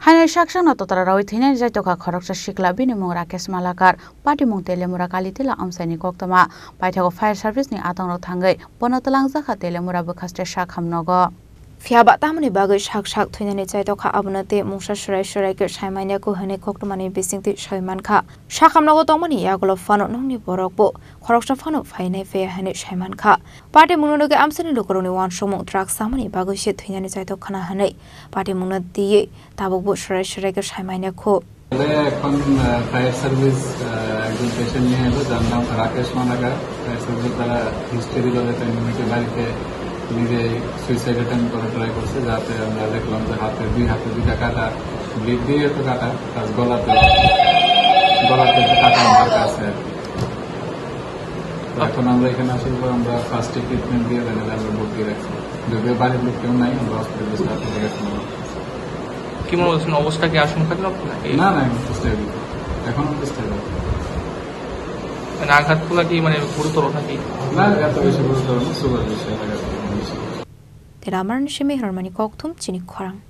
Hainai Shakshan Totara Rawi Thina Jaitoka Khoroksa Shikla Binimung Rakesh Malakar Party Mung Telemura Kalitila Amsani Koktama Paithago Fire Service ni Atang Thangai Ponatalang Zakha Telemura Bukhaste Shakham Nogo Fiaba Tamani Bagai Shak Shak Thina Jaitoka Abunate Mungsha Shurai Ke Shaimania Ko Hane Koktamani Bisingti Shaimanka Shakham Nogo Tomani Yagolo Fano Nongni Borokbo Khoroksa Fano Faine Fe Hane Shaimanka Party Munoge Amsani Lokoroni Wan Shomung Trak Samani Bagai Shit Thina Jaitokana Hane Party Muna Di Tabu Shurai Ke Shaimania Ko এখন fire service একজন patient নিয়ে এলো যার নাম Rakesh Malakar fire service তারা history দলে তাকে বাড়িতে নিজে সুইসাইড অ্যাটেম্প করার ট্রাই করছে যাতে আমরা দেখলাম যে দুই হাতে দুইটা কাটা ব্লিড দিয়ে তো কাটা প্লাস গলাতে একটা কাটা মার্কা আছে এখন আমরা এখানে আসার পর আমরা ফার্স্ট ট্রিটমেন্ট দিয়ে আমরা ভর্তি রাখছি যদিও বাড়ির লোক কেউ নাই আমরা হসপিটালে স্টাফ করে গেছি কি মনে হচ্ছে অবস্থা কি আশঙ্কাজনক না এখন মানে আঘাতগুলো কি মানে গুরুতর নাকি না এত বেশি গুরুতর না সুপার বেশি Teraman Shimi Hermani Koktum Chini Korang